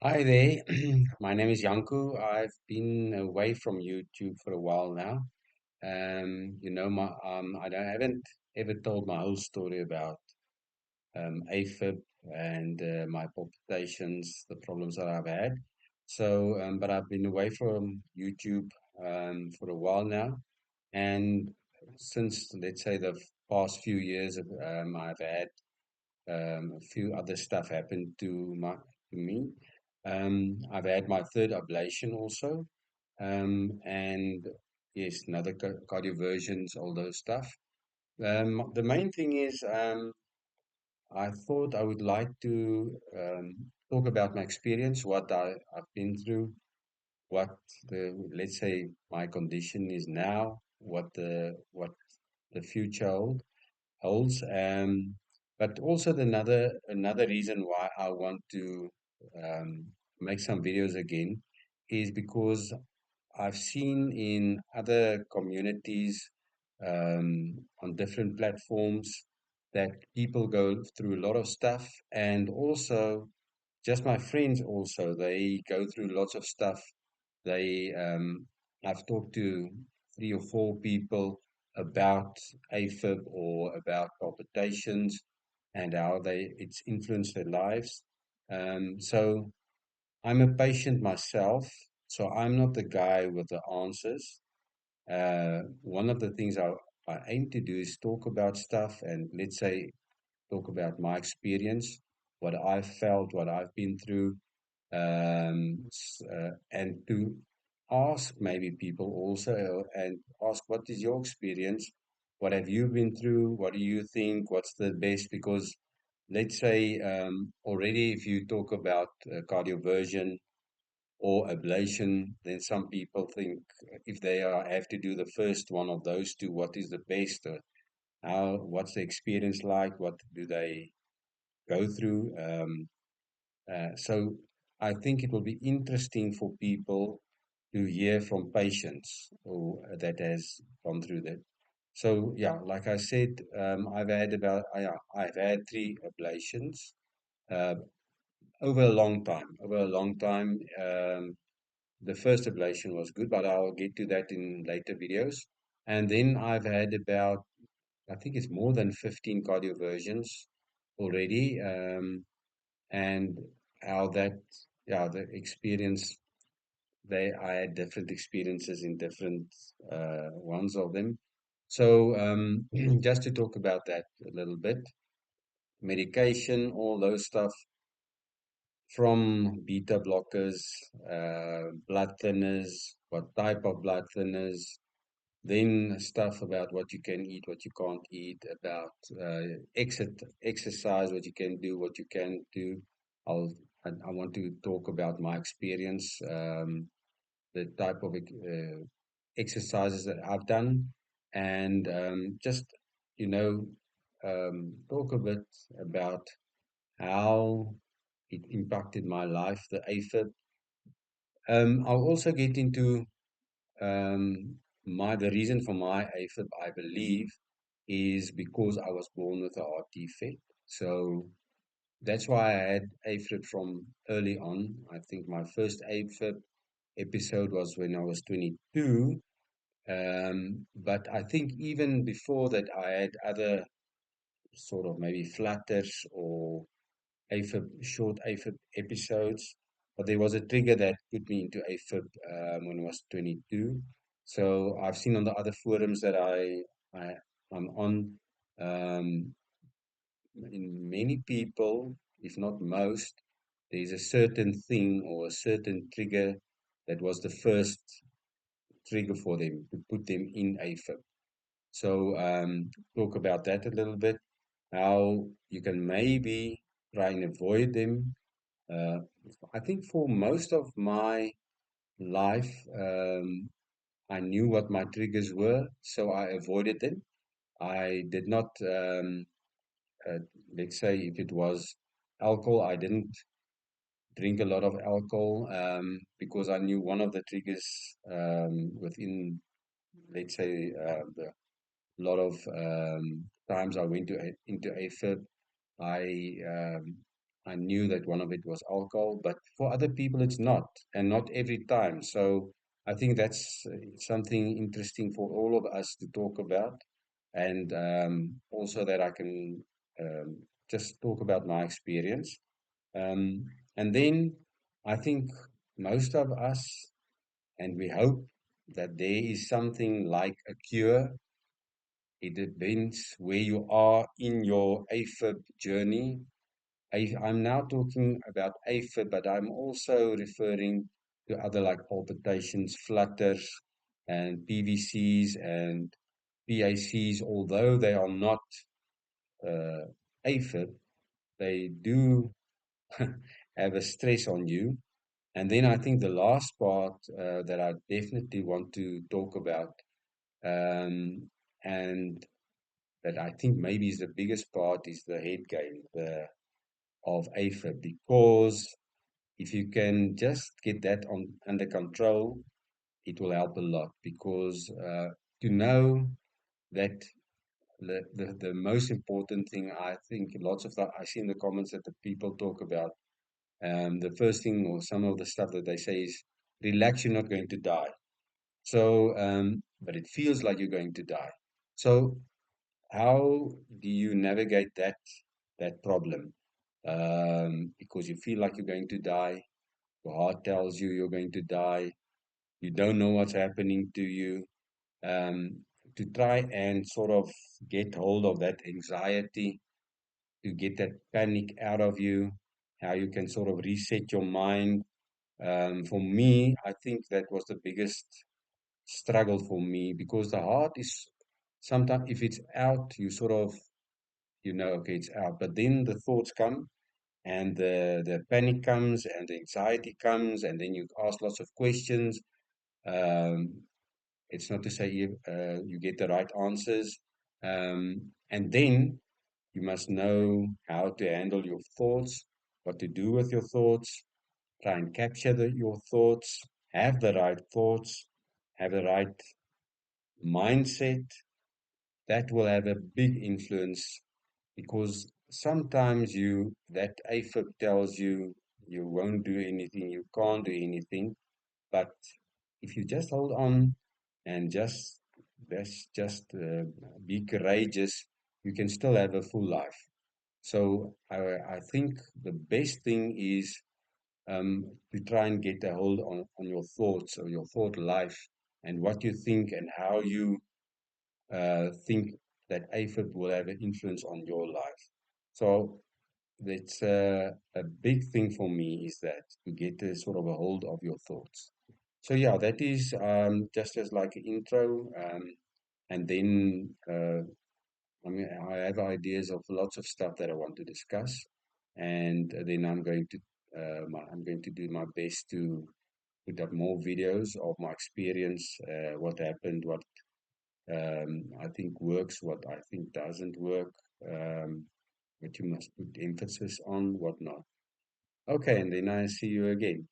Hi there. My name is Yanku. I've been away from YouTube for a while now. I haven't ever told my whole story about AFib and my palpitations, the problems that I've had. But I've been away from YouTube for a while now, and since let's say the past few years, I've had a few other stuff happened to me. I've had my third ablation also, and yes, another cardioversions, all those stuff. The main thing is, I thought I would like to talk about my experience, I've been through, what let's say my condition is now, what the future holds. But also another reason why I want to make some videos again is because I've seen in other communities on different platforms that people go through a lot of stuff, and also just my friends also they go through lots of stuff. They I've talked to three or four people about AFib or about palpitations and how it's influenced their lives. So I'm a patient myself, so I'm not the guy with the answers. One of the things I aim to do is talk about stuff and let's say talk about my experience, what I've felt, what I've been through, and to ask maybe people also and ask what is your experience, what have you been through, what do you think, what's the best? Because let's say already if you talk about cardioversion or ablation, then some people think if they have to do the first one of those two, what is the best? What's the experience like? What do they go through? So I think it will be interesting for people to hear from patients who that has gone through that. So yeah, like I said, I've had three ablations uh, over a long time. Over a long time, the first ablation was good, but I'll get to that in later videos. And then I've had about, I think it's more than 15 cardioversions already, and how that, yeah, the experience I had different experiences in different ones of them. So just to talk about that a little bit, medication, all those stuff from beta blockers, blood thinners, what type of blood thinners, then stuff about what you can eat, what you can't eat, about exercise, what you can do, what you can't do. I'll, I want to talk about my experience, the type of exercises that I've done, and just, you know, talk a bit about how it impacted my life, the AFib. I'll also get into the reason for my AFib, I believe, is because I was born with a heart defect. So that's why I had AFib from early on. I think my first AFib episode was when I was 22. But I think even before that, I had other sort of maybe flutters or AFib, short AFib episodes. But there was a trigger that put me into AFib when I was 22. So I've seen on the other forums that I'm on, um, in many people, if not most, there's a certain thing or a certain trigger that was the first trigger for them to put them in AFib. So talk about that a little bit, how you can maybe try and avoid them. Uh, I think for most of my life, I knew what my triggers were, so I avoided them. I did not, uh, let's say, if it was alcohol, I didn't drink a lot of alcohol because I knew one of the triggers within, let's say, the lot of times I went into AFib. I um, I knew that one of it was alcohol, but for other people it's not, and not every time. So I think that's something interesting for all of us to talk about, and also that I can just talk about my experience. Um, and then I think most of us, and we hope that there is something like a cure. It depends where you are in your AFib journey. I'm now talking about AFib, but I'm also referring to other like palpitations, flutters, and PVCs and PACs, although they are not uh, AFib, they do have a stress on you. And then I think the last part that I definitely want to talk about, um, and that I think maybe is the biggest part, is the head game of AFib, because if you can just get that under control, it will help a lot. Because to know that the most important thing, I think lots of that I see in the comments that the people talk about, the first thing or some of the stuff that they say is, relax, you're not going to die. So, but it feels like you're going to die. So, how do you navigate that problem? Because you feel like you're going to die, your heart tells you you're going to die, you don't know what's happening to you. Um, to try and sort of get hold of that anxiety, to get that panic out of you, how you can sort of reset your mind. For me, I think that was the biggest struggle for me, because the heart is sometimes, if it's out, you sort of, okay, it's out. But then the thoughts come, and the panic comes, and the anxiety comes, and then you ask lots of questions. Um, it's not to say you get the right answers. And then you must know how to handle your thoughts, what to do with your thoughts, try and capture your thoughts, have the right thoughts, have the right mindset. That will have a big influence, because sometimes that AFib tells you you won't do anything, you can't do anything. But if you just hold on and just be courageous, you can still have a full life. So I think the best thing is to try and get a hold on your thoughts, or your thought life, and what you think, and how you think that AFib will have an influence on your life. So that's a big thing for me, is that to get a sort of a hold of your thoughts. So yeah, that is just as like an intro, and then I mean, I have ideas of lots of stuff that I want to discuss, and then I'm going to do my best to put up more videos of my experience, what happened, what I think works, what I think doesn't work, what you must put emphasis on, what not. Okay, and then I see you again.